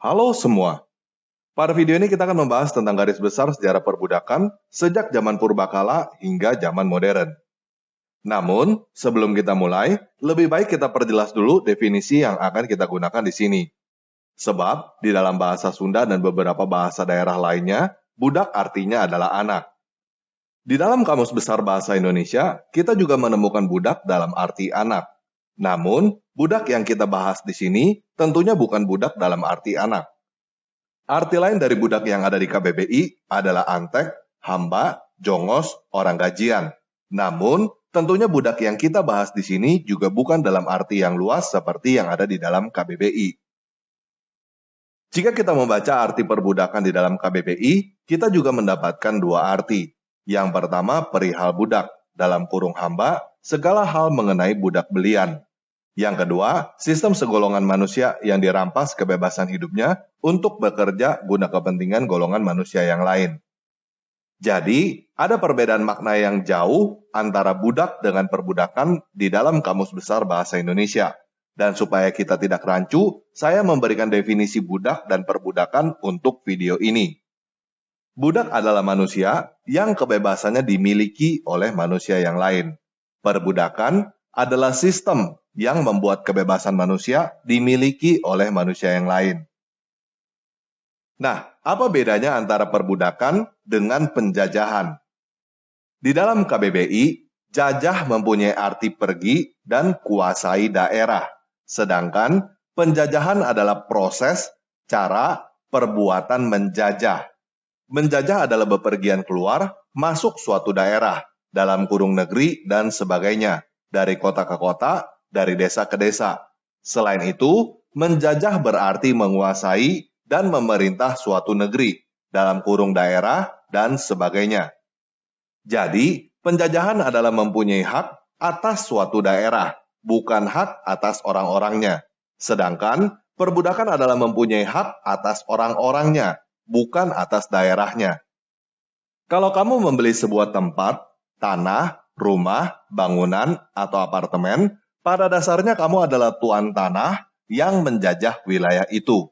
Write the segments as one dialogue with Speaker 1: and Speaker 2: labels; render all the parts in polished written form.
Speaker 1: Halo semua, pada video ini kita akan membahas tentang garis besar sejarah perbudakan sejak zaman purbakala hingga zaman modern. Namun, sebelum kita mulai, lebih baik kita perjelas dulu definisi yang akan kita gunakan di sini. Sebab, di dalam bahasa Sunda dan beberapa bahasa daerah lainnya, budak artinya adalah anak. Di dalam Kamus Besar Bahasa Indonesia, kita juga menemukan budak dalam arti anak. Namun, budak yang kita bahas di sini tentunya bukan budak dalam arti anak. Arti lain dari budak yang ada di KBBI adalah antek, hamba, jongos, orang gajian. Namun, tentunya budak yang kita bahas di sini juga bukan dalam arti yang luas seperti yang ada di dalam KBBI. Jika kita membaca arti perbudakan di dalam KBBI, kita juga mendapatkan dua arti. Yang pertama, perihal budak, dalam kurung hamba, segala hal mengenai budak belian. Yang kedua, sistem segolongan manusia yang dirampas kebebasan hidupnya untuk bekerja guna kepentingan golongan manusia yang lain. Jadi, ada perbedaan makna yang jauh antara budak dengan perbudakan di dalam Kamus Besar Bahasa Indonesia. Dan supaya kita tidak rancu, saya memberikan definisi budak dan perbudakan untuk video ini. Budak adalah manusia yang kebebasannya dimiliki oleh manusia yang lain. Perbudakan adalah sistem yang membuat kebebasan manusia dimiliki oleh manusia yang lain. Nah, apa bedanya antara perbudakan dengan penjajahan? Di dalam KBBI, jajah mempunyai arti pergi dan kuasai daerah, sedangkan penjajahan adalah proses, cara, perbuatan menjajah. Menjajah adalah bepergian keluar, masuk suatu daerah, dalam kurung negeri dan sebagainya, dari kota ke kota, dari desa ke desa. Selain itu, menjajah berarti menguasai dan memerintah suatu negeri, dalam kurung daerah dan sebagainya. Jadi, penjajahan adalah mempunyai hak atas suatu daerah, bukan hak atas orang-orangnya. Sedangkan, perbudakan adalah mempunyai hak atas orang-orangnya, bukan atas daerahnya. Kalau kamu membeli sebuah tempat, tanah, rumah, bangunan, atau apartemen, pada dasarnya kamu adalah tuan tanah yang menjajah wilayah itu.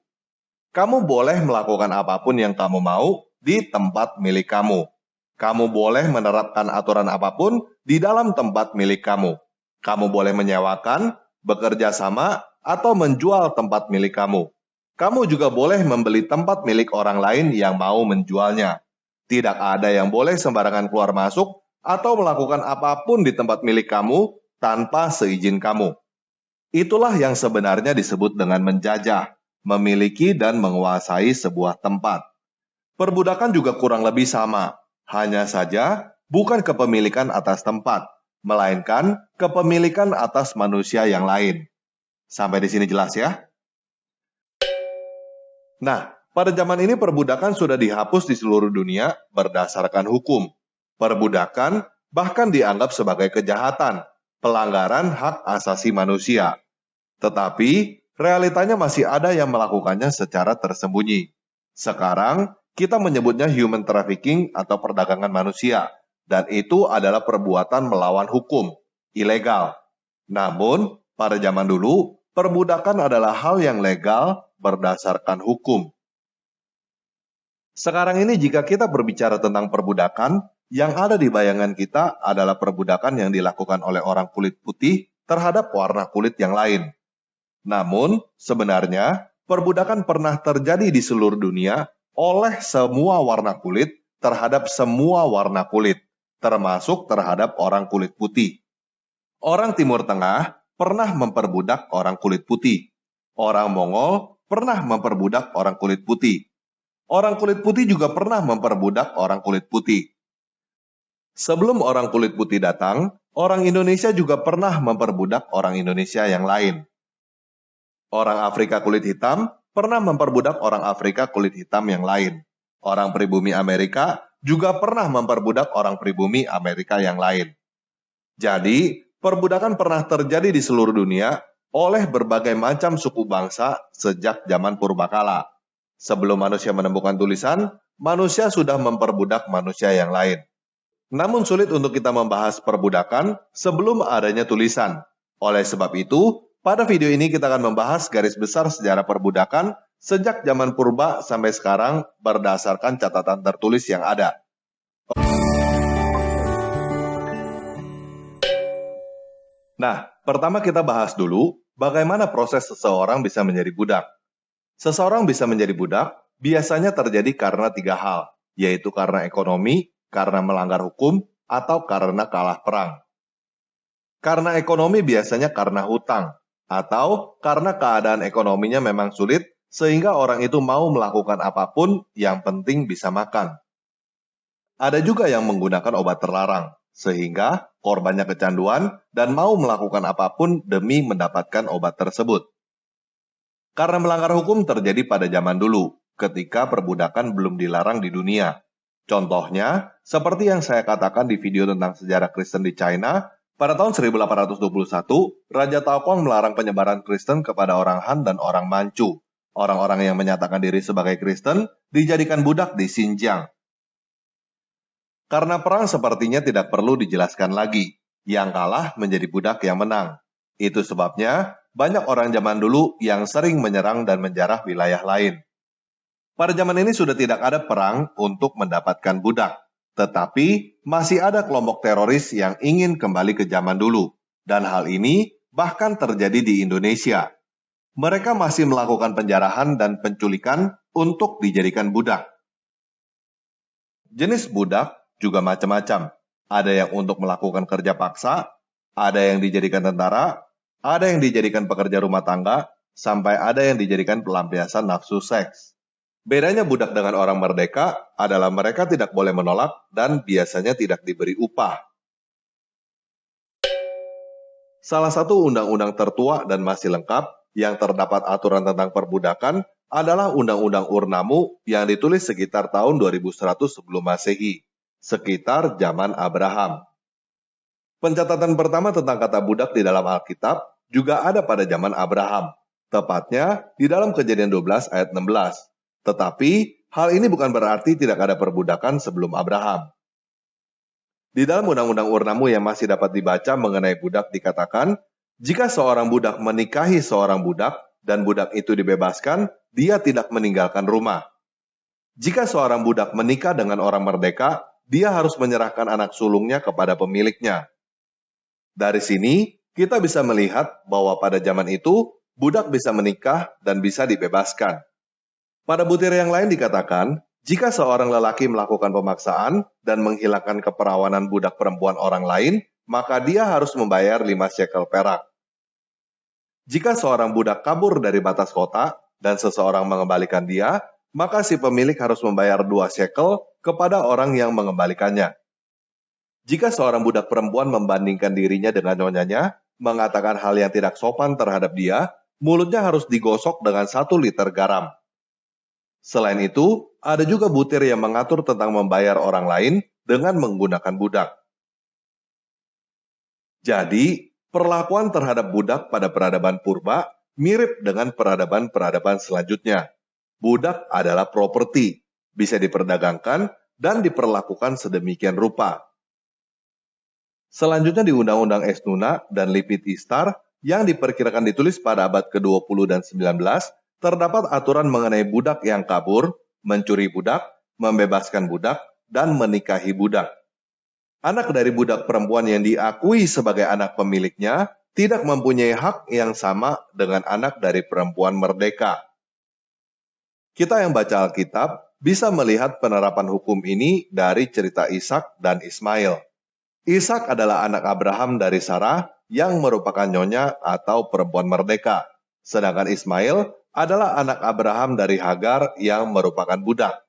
Speaker 1: Kamu boleh melakukan apapun yang kamu mau di tempat milik kamu. Kamu boleh menerapkan aturan apapun di dalam tempat milik kamu. Kamu boleh menyewakan, bekerja sama, atau menjual tempat milik kamu. Kamu juga boleh membeli tempat milik orang lain yang mau menjualnya. Tidak ada yang boleh sembarangan keluar masuk atau melakukan apapun di tempat milik kamu tanpa seizin kamu. Itulah yang sebenarnya disebut dengan menjajah, memiliki dan menguasai sebuah tempat. Perbudakan juga kurang lebih sama, hanya saja bukan kepemilikan atas tempat, melainkan kepemilikan atas manusia yang lain. Sampai di sini jelas ya? Nah, pada zaman ini perbudakan sudah dihapus di seluruh dunia berdasarkan hukum. Perbudakan bahkan dianggap sebagai kejahatan, pelanggaran hak asasi manusia. Tetapi, realitanya masih ada yang melakukannya secara tersembunyi. Sekarang, kita menyebutnya human trafficking atau perdagangan manusia, dan itu adalah perbuatan melawan hukum, ilegal. Namun, pada zaman dulu, perbudakan adalah hal yang legal berdasarkan hukum. Sekarang ini jika kita berbicara tentang perbudakan, yang ada di bayangan kita adalah perbudakan yang dilakukan oleh orang kulit putih terhadap warna kulit yang lain. Namun, sebenarnya, perbudakan pernah terjadi di seluruh dunia oleh semua warna kulit terhadap semua warna kulit, termasuk terhadap orang kulit putih. Orang Timur Tengah pernah memperbudak orang kulit putih. Orang Mongol pernah memperbudak orang kulit putih. Orang kulit putih juga pernah memperbudak orang kulit putih. Sebelum orang kulit putih datang, orang Indonesia juga pernah memperbudak orang Indonesia yang lain. Orang Afrika kulit hitam pernah memperbudak orang Afrika kulit hitam yang lain. Orang pribumi Amerika juga pernah memperbudak orang pribumi Amerika yang lain. Jadi, perbudakan pernah terjadi di seluruh dunia oleh berbagai macam suku bangsa sejak zaman purbakala. Sebelum manusia menemukan tulisan, manusia sudah memperbudak manusia yang lain. Namun sulit untuk kita membahas perbudakan sebelum adanya tulisan. Oleh sebab itu, pada video ini kita akan membahas garis besar sejarah perbudakan sejak zaman purba sampai sekarang berdasarkan catatan tertulis yang ada. Nah, pertama kita bahas dulu bagaimana proses seseorang bisa menjadi budak. Seseorang bisa menjadi budak biasanya terjadi karena 3 hal, yaitu karena ekonomi, karena melanggar hukum, atau karena kalah perang. Karena ekonomi biasanya karena hutang, atau karena keadaan ekonominya memang sulit, sehingga orang itu mau melakukan apapun yang penting bisa makan. Ada juga yang menggunakan obat terlarang, sehingga korbannya kecanduan dan mau melakukan apapun demi mendapatkan obat tersebut. Karena melanggar hukum terjadi pada zaman dulu, ketika perbudakan belum dilarang di dunia. Contohnya, seperti yang saya katakan di video tentang sejarah Kristen di China, pada tahun 1821, Raja Taokong melarang penyebaran Kristen kepada orang Han dan orang Manchu. Orang-orang yang menyatakan diri sebagai Kristen dijadikan budak di Xinjiang. Karena perang sepertinya tidak perlu dijelaskan lagi, yang kalah menjadi budak yang menang. Itu sebabnya banyak orang zaman dulu yang sering menyerang dan menjarah wilayah lain. Pada zaman ini sudah tidak ada perang untuk mendapatkan budak, tetapi masih ada kelompok teroris yang ingin kembali ke zaman dulu, dan hal ini bahkan terjadi di Indonesia. Mereka masih melakukan penjarahan dan penculikan untuk dijadikan budak. Jenis budak juga macam-macam. Ada yang untuk melakukan kerja paksa, ada yang dijadikan tentara, ada yang dijadikan pekerja rumah tangga, sampai ada yang dijadikan pelampiasan nafsu seks. Bedanya budak dengan orang merdeka adalah mereka tidak boleh menolak dan biasanya tidak diberi upah. Salah satu undang-undang tertua dan masih lengkap yang terdapat aturan tentang perbudakan adalah Undang-Undang Urnamu yang ditulis sekitar tahun 2100 sebelum Masehi, sekitar zaman Abraham. Pencatatan pertama tentang kata budak di dalam Alkitab juga ada pada zaman Abraham, tepatnya di dalam Kejadian 12 ayat 16. Tetapi, hal ini bukan berarti tidak ada perbudakan sebelum Abraham. Di dalam Undang-Undang Urnamu yang masih dapat dibaca mengenai budak dikatakan, jika seorang budak menikahi seorang budak dan budak itu dibebaskan, dia tidak meninggalkan rumah. Jika seorang budak menikah dengan orang merdeka, dia harus menyerahkan anak sulungnya kepada pemiliknya. Dari sini, kita bisa melihat bahwa pada zaman itu, budak bisa menikah dan bisa dibebaskan. Pada butir yang lain dikatakan, jika seorang lelaki melakukan pemaksaan dan menghilangkan keperawanan budak perempuan orang lain, maka dia harus membayar 5 shekel perak. Jika seorang budak kabur dari batas kota dan seseorang mengembalikan dia, maka si pemilik harus membayar 2 shekel kepada orang yang mengembalikannya. Jika seorang budak perempuan membandingkan dirinya dengan nyonyanya, mengatakan hal yang tidak sopan terhadap dia, mulutnya harus digosok dengan 1 liter garam. Selain itu, ada juga butir yang mengatur tentang membayar orang lain dengan menggunakan budak. Jadi, perlakuan terhadap budak pada peradaban purba mirip dengan peradaban-peradaban selanjutnya. Budak adalah properti, bisa diperdagangkan dan diperlakukan sedemikian rupa. Selanjutnya di Undang-Undang Esnuna dan Lipit Istar yang diperkirakan ditulis pada abad ke-20 dan 19, terdapat aturan mengenai budak yang kabur, mencuri budak, membebaskan budak, dan menikahi budak. Anak dari budak perempuan yang diakui sebagai anak pemiliknya tidak mempunyai hak yang sama dengan anak dari perempuan merdeka. Kita yang baca Alkitab bisa melihat penerapan hukum ini dari cerita Ishak dan Ismail. Ishak adalah anak Abraham dari Sarah yang merupakan nyonya atau perempuan merdeka, sedangkan Ismail adalah anak Abraham dari Hagar yang merupakan budak.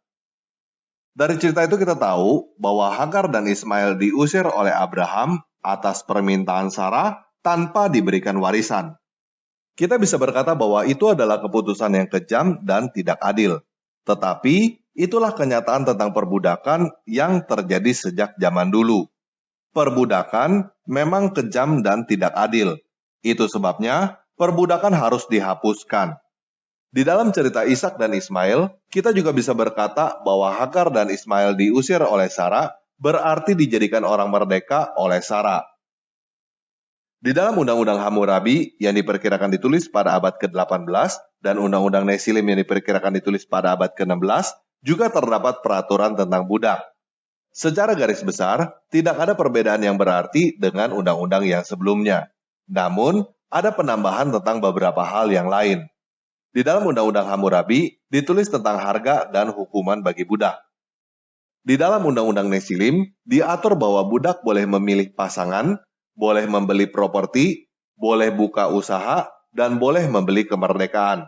Speaker 1: Dari cerita itu kita tahu bahwa Hagar dan Ismail diusir oleh Abraham atas permintaan Sarah tanpa diberikan warisan. Kita bisa berkata bahwa itu adalah keputusan yang kejam dan tidak adil. Tetapi itulah kenyataan tentang perbudakan yang terjadi sejak zaman dulu. Perbudakan memang kejam dan tidak adil. Itu sebabnya perbudakan harus dihapuskan. Di dalam cerita Ishak dan Ismail, kita juga bisa berkata bahwa Hagar dan Ismail diusir oleh Sarah berarti dijadikan orang merdeka oleh Sarah. Di dalam Undang-Undang Hammurabi yang diperkirakan ditulis pada abad ke-18 dan Undang-Undang Nesilim yang diperkirakan ditulis pada abad ke-16 juga terdapat peraturan tentang budak. Secara garis besar, tidak ada perbedaan yang berarti dengan undang-undang yang sebelumnya. Namun, ada penambahan tentang beberapa hal yang lain. Di dalam Undang-Undang Hammurabi ditulis tentang harga dan hukuman bagi budak. Di dalam Undang-Undang Nesilim diatur bahwa budak boleh memilih pasangan, boleh membeli properti, boleh buka usaha, dan boleh membeli kemerdekaan.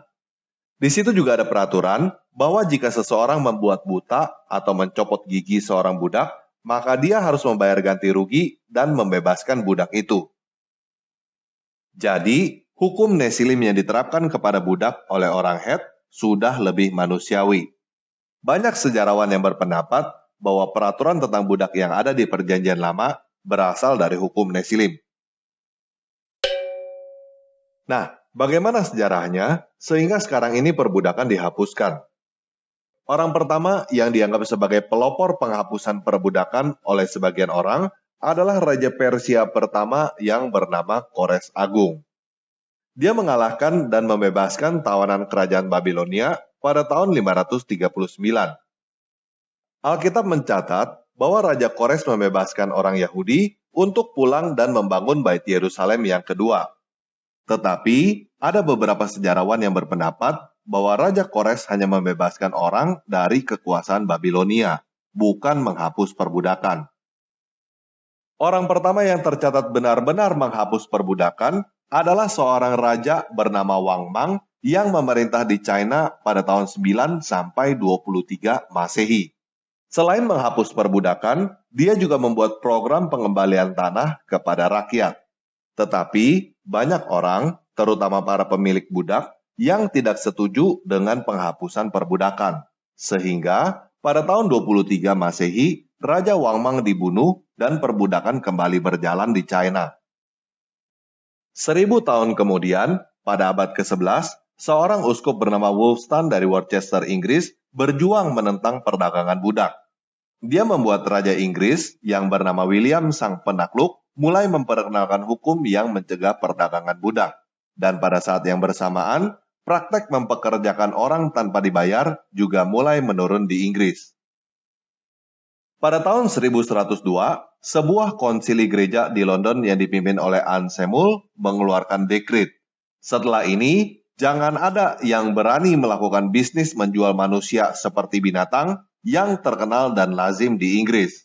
Speaker 1: Di situ juga ada peraturan bahwa jika seseorang membuat buta atau mencopot gigi seorang budak, maka dia harus membayar ganti rugi dan membebaskan budak itu. Jadi, hukum Nesilim yang diterapkan kepada budak oleh orang Het sudah lebih manusiawi. Banyak sejarawan yang berpendapat bahwa peraturan tentang budak yang ada di Perjanjian Lama berasal dari hukum Nesilim. Nah, bagaimana sejarahnya sehingga sekarang ini perbudakan dihapuskan? Orang pertama yang dianggap sebagai pelopor penghapusan perbudakan oleh sebagian orang adalah Raja Persia pertama yang bernama Kores Agung. Dia mengalahkan dan membebaskan tawanan kerajaan Babilonia pada tahun 539. Alkitab mencatat bahwa Raja Kores membebaskan orang Yahudi untuk pulang dan membangun Bait Yerusalem yang kedua. Tetapi, ada beberapa sejarawan yang berpendapat bahwa Raja Kores hanya membebaskan orang dari kekuasaan Babilonia, bukan menghapus perbudakan. Orang pertama yang tercatat benar-benar menghapus perbudakan adalah seorang raja bernama Wang Mang yang memerintah di China pada tahun 9 sampai 23 Masehi. Selain menghapus perbudakan, dia juga membuat program pengembalian tanah kepada rakyat. Tetapi, banyak orang, terutama para pemilik budak, yang tidak setuju dengan penghapusan perbudakan. Sehingga, pada tahun 23 Masehi, Raja Wang Mang dibunuh dan perbudakan kembali berjalan di China. 1000 tahun kemudian, pada abad ke-11, seorang uskup bernama Wulfstan dari Worcester, Inggris, berjuang menentang perdagangan budak. Dia membuat Raja Inggris yang bernama William Sang Penakluk mulai memperkenalkan hukum yang mencegah perdagangan budak. Dan pada saat yang bersamaan, praktek mempekerjakan orang tanpa dibayar juga mulai menurun di Inggris. Pada tahun 1102, sebuah konsili gereja di London yang dipimpin oleh Anne Semul mengeluarkan dekret. Setelah ini, jangan ada yang berani melakukan bisnis menjual manusia seperti binatang yang terkenal dan lazim di Inggris.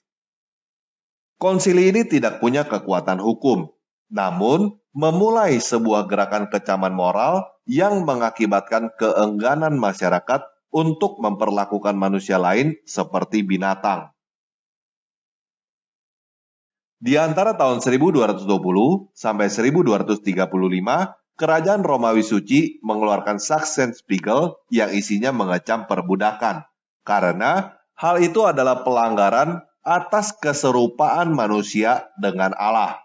Speaker 1: Konsili ini tidak punya kekuatan hukum, namun memulai sebuah gerakan kecaman moral yang mengakibatkan keengganan masyarakat untuk memperlakukan manusia lain seperti binatang. Di antara tahun 1220 sampai 1235, Kerajaan Romawi Suci mengeluarkan Sachsenspiegel yang isinya mengecam perbudakan, karena hal itu adalah pelanggaran atas keserupaan manusia dengan Allah.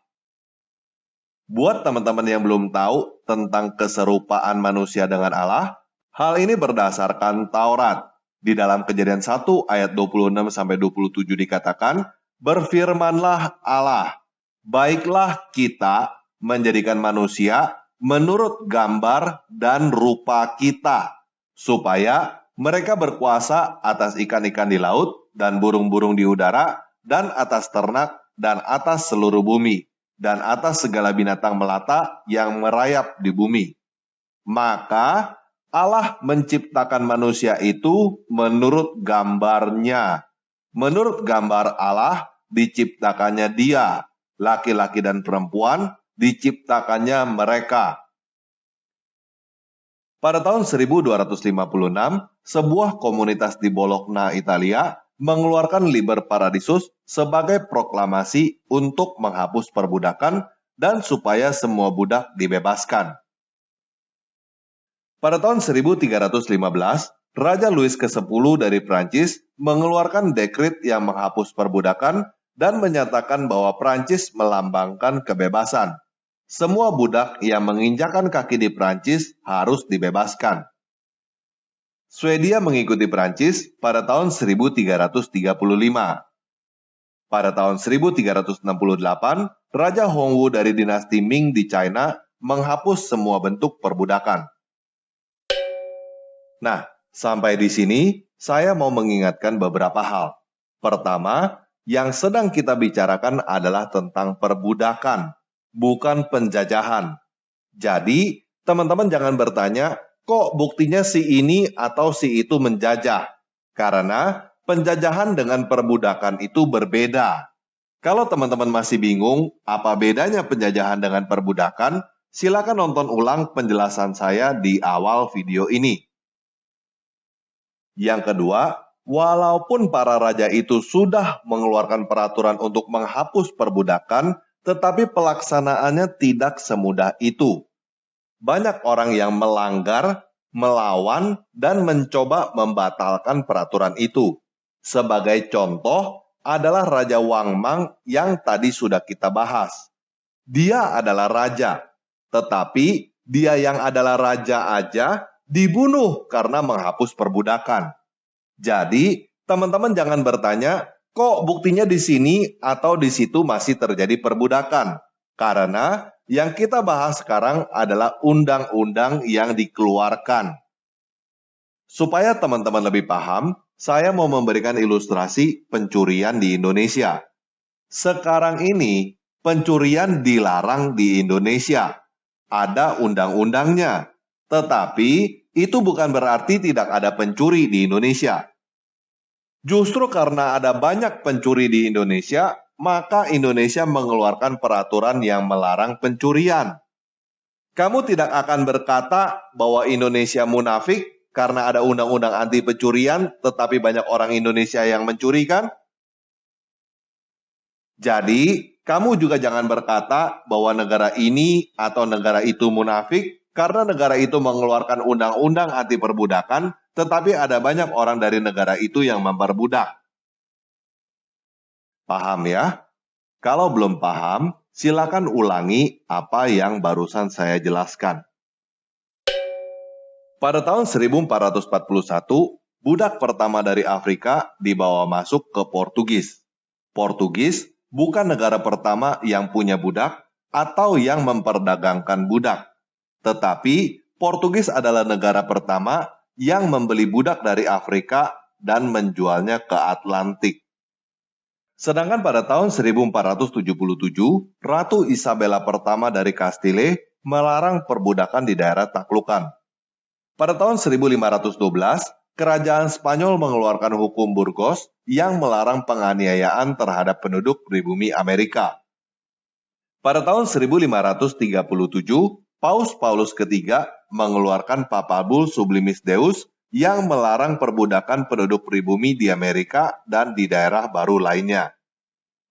Speaker 1: Buat teman-teman yang belum tahu tentang keserupaan manusia dengan Allah, hal ini berdasarkan Taurat. Di dalam Kejadian 1 ayat 26 sampai 27 dikatakan, "Berfirmanlah Allah, baiklah kita menjadikan manusia menurut gambar dan rupa kita, supaya mereka berkuasa atas ikan-ikan di laut dan burung-burung di udara, dan atas ternak, dan atas seluruh bumi, dan atas segala binatang melata yang merayap di bumi." Maka Allah menciptakan manusia itu menurut gambarnya. Menurut gambar Allah diciptakannya dia, laki-laki dan perempuan diciptakannya mereka. Pada tahun 1256, sebuah komunitas di Bologna, Italia, mengeluarkan Liber Paradisus sebagai proklamasi untuk menghapus perbudakan dan supaya semua budak dibebaskan. Pada tahun 1315, Raja Louis ke-10 dari Prancis mengeluarkan dekret yang menghapus perbudakan dan menyatakan bahwa Prancis melambangkan kebebasan. Semua budak yang menginjakan kaki di Prancis harus dibebaskan. Swedia mengikuti Prancis pada tahun 1335. Pada tahun 1368, Raja Hongwu dari dinasti Ming di China menghapus semua bentuk perbudakan. Nah, sampai di sini saya mau mengingatkan beberapa hal. Pertama, yang sedang kita bicarakan adalah tentang perbudakan, bukan penjajahan. Jadi, teman-teman jangan bertanya, kok buktinya si ini atau si itu menjajah? Karena penjajahan dengan perbudakan itu berbeda. Kalau teman-teman masih bingung apa bedanya penjajahan dengan perbudakan, silakan nonton ulang penjelasan saya di awal video ini. Yang kedua, walaupun para raja itu sudah mengeluarkan peraturan untuk menghapus perbudakan, tetapi pelaksanaannya tidak semudah itu. Banyak orang yang melanggar, melawan, dan mencoba membatalkan peraturan itu. Sebagai contoh adalah Raja Wang Mang yang tadi sudah kita bahas. Dia adalah raja, tetapi dia yang adalah raja aja dibunuh karena menghapus perbudakan. Jadi, teman-teman jangan bertanya, kok buktinya di sini atau di situ masih terjadi perbudakan? Karena yang kita bahas sekarang adalah undang-undang yang dikeluarkan. Supaya teman-teman lebih paham, saya mau memberikan ilustrasi pencurian di Indonesia. Sekarang ini, pencurian dilarang di Indonesia. Ada undang-undangnya. Tetapi, itu bukan berarti tidak ada pencuri di Indonesia. Justru karena ada banyak pencuri di Indonesia, maka Indonesia mengeluarkan peraturan yang melarang pencurian. Kamu tidak akan berkata bahwa Indonesia munafik karena ada undang-undang anti pencurian, tetapi banyak orang Indonesia yang mencuri, kan? Jadi, kamu juga jangan berkata bahwa negara ini atau negara itu munafik karena negara itu mengeluarkan undang-undang anti perbudakan, tetapi ada banyak orang dari negara itu yang memperbudak. Paham ya? Kalau belum paham, silakan ulangi apa yang barusan saya jelaskan. Pada tahun 1441, budak pertama dari Afrika dibawa masuk ke Portugis. Portugis bukan negara pertama yang punya budak atau yang memperdagangkan budak. Tetapi Portugis adalah negara pertama yang membeli budak dari Afrika dan menjualnya ke Atlantik. Sedangkan pada tahun 1477, Ratu Isabella pertama dari Castile melarang perbudakan di daerah taklukan. Pada tahun 1512, Kerajaan Spanyol mengeluarkan hukum Burgos yang melarang penganiayaan terhadap penduduk pribumi Amerika. Pada tahun 1537, Paus Paulus III mengeluarkan Papal Sublimis Deus yang melarang perbudakan penduduk pribumi di Amerika dan di daerah baru lainnya.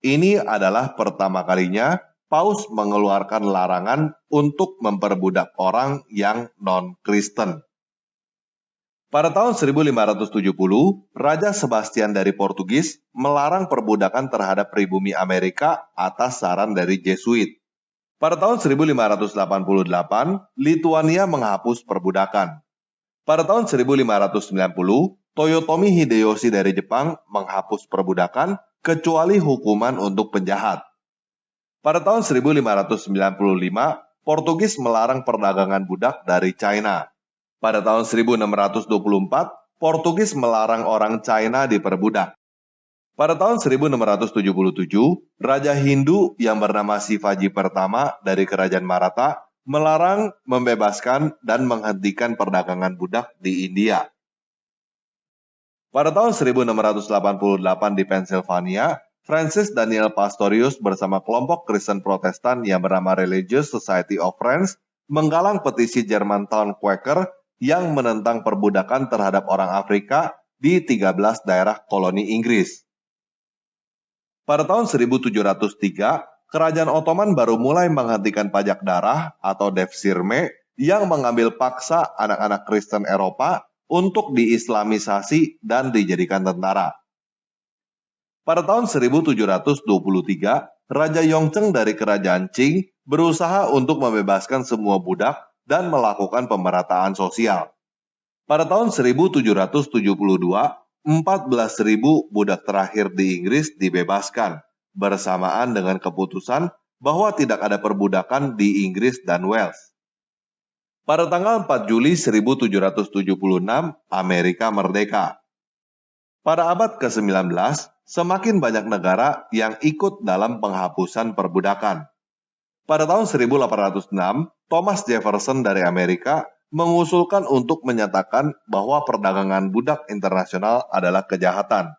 Speaker 1: Ini adalah pertama kalinya Paus mengeluarkan larangan untuk memperbudak orang yang non-Kristen. Pada tahun 1570, Raja Sebastian dari Portugis melarang perbudakan terhadap pribumi Amerika atas saran dari Jesuit. Pada tahun 1588, Lituania menghapus perbudakan. Pada tahun 1590, Toyotomi Hideyoshi dari Jepang menghapus perbudakan kecuali hukuman untuk penjahat. Pada tahun 1595, Portugis melarang perdagangan budak dari China. Pada tahun 1624, Portugis melarang orang China diperbudak. Pada tahun 1677, Raja Hindu yang bernama Shivaji pertama dari Kerajaan Maratha melarang, membebaskan, dan menghentikan perdagangan budak di India. Pada tahun 1688 di Pennsylvania, Francis Daniel Pastorius bersama kelompok Kristen Protestan yang bernama Religious Society of France menggalang petisi Germantown Quaker yang menentang perbudakan terhadap orang Afrika di 13 daerah koloni Inggris. Pada tahun 1703, Kerajaan Ottoman baru mulai menghentikan pajak darah atau devshirme yang mengambil paksa anak-anak Kristen Eropa untuk diislamisasi dan dijadikan tentara. Pada tahun 1723, Raja Yongzheng dari Kerajaan Qing berusaha untuk membebaskan semua budak dan melakukan pemerataan sosial. Pada tahun 1772, 14.000 budak terakhir di Inggris dibebaskan, bersamaan dengan keputusan bahwa tidak ada perbudakan di Inggris dan Wales. Pada tanggal 4 Juli 1776, Amerika merdeka. Pada abad ke-19, semakin banyak negara yang ikut dalam penghapusan perbudakan. Pada tahun 1806, Thomas Jefferson dari Amerika mengusulkan untuk menyatakan bahwa perdagangan budak internasional adalah kejahatan.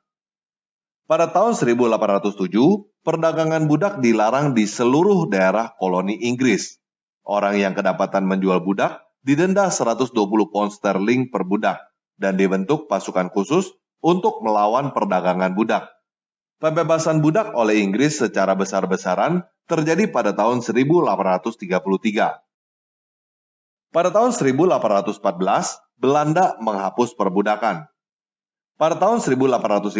Speaker 1: Pada tahun 1807, perdagangan budak dilarang di seluruh daerah koloni Inggris. Orang yang kedapatan menjual budak didenda 120 pound sterling per budak dan dibentuk pasukan khusus untuk melawan perdagangan budak. Pembebasan budak oleh Inggris secara besar-besaran terjadi pada tahun 1833. Pada tahun 1814, Belanda menghapus perbudakan. Pada tahun 1815,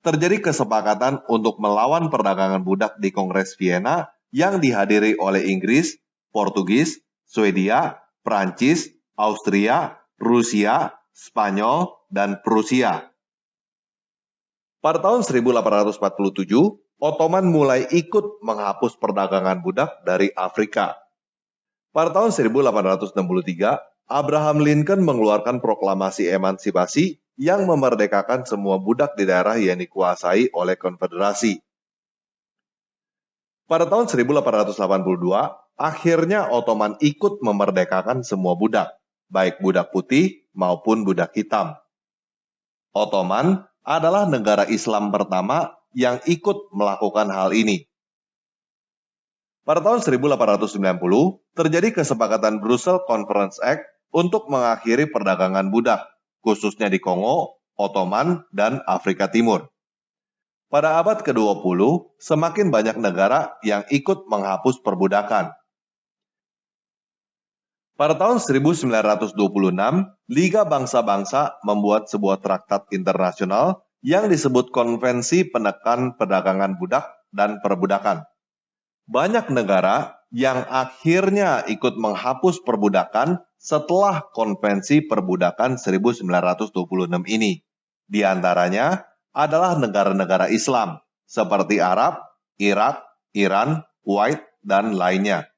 Speaker 1: terjadi kesepakatan untuk melawan perdagangan budak di Kongres Vienna yang dihadiri oleh Inggris, Portugis, Swedia, Prancis, Austria, Rusia, Spanyol, dan Prusia. Pada tahun 1847, Ottoman mulai ikut menghapus perdagangan budak dari Afrika. Pada tahun 1863, Abraham Lincoln mengeluarkan proklamasi emansipasi yang memerdekakan semua budak di daerah yang dikuasai oleh konfederasi. Pada tahun 1882, akhirnya Ottoman ikut memerdekakan semua budak, baik budak putih maupun budak hitam. Ottoman adalah negara Islam pertama yang ikut melakukan hal ini. Pada tahun 1890, terjadi kesepakatan Brussels Conference Act untuk mengakhiri perdagangan budak, khususnya di Kongo, Ottoman, dan Afrika Timur. Pada abad ke-20, semakin banyak negara yang ikut menghapus perbudakan. Pada tahun 1926, Liga Bangsa-Bangsa membuat sebuah traktat internasional yang disebut Konvensi Penekan Perdagangan Budak dan Perbudakan. Banyak negara yang akhirnya ikut menghapus perbudakan setelah Konvensi Perbudakan 1926 ini. Di antaranya adalah negara-negara Islam, seperti Arab, Irak, Iran, Kuwait, dan lainnya.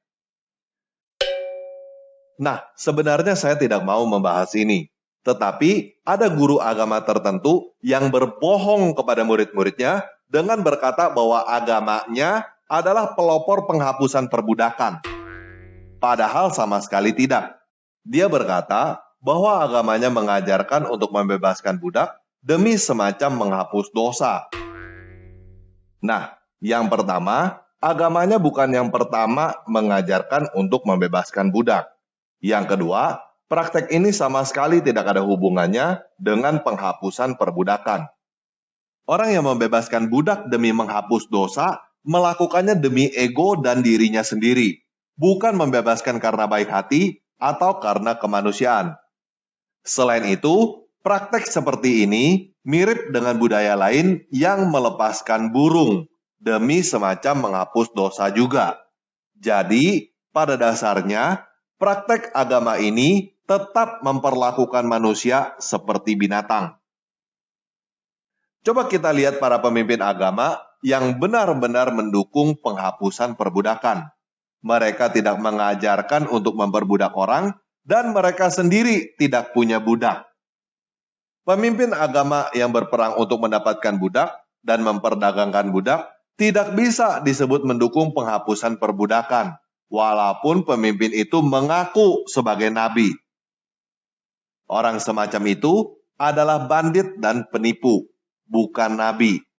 Speaker 1: Nah, sebenarnya saya tidak mau membahas ini, tetapi ada guru agama tertentu yang berbohong kepada murid-muridnya dengan berkata bahwa agamanya adalah pelopor penghapusan perbudakan. Padahal sama sekali tidak. Dia berkata bahwa agamanya mengajarkan untuk membebaskan budak demi semacam menghapus dosa. Nah, yang pertama, agamanya bukan yang pertama mengajarkan untuk membebaskan budak. Yang kedua, praktek ini sama sekali tidak ada hubungannya dengan penghapusan perbudakan. Orang yang membebaskan budak demi menghapus dosa melakukannya demi ego dan dirinya sendiri, bukan membebaskan karena baik hati atau karena kemanusiaan. Selain itu, praktek seperti ini mirip dengan budaya lain yang melepaskan burung demi semacam menghapus dosa juga. Jadi, pada dasarnya, praktek agama ini tetap memperlakukan manusia seperti binatang. Coba kita lihat para pemimpin agama yang benar-benar mendukung penghapusan perbudakan. Mereka tidak mengajarkan untuk memperbudak orang, dan mereka sendiri tidak punya budak. Pemimpin agama yang berperang untuk mendapatkan budak dan memperdagangkan budak tidak bisa disebut mendukung penghapusan perbudakan, walaupun pemimpin itu mengaku sebagai nabi. Orang semacam itu adalah bandit dan penipu, bukan nabi.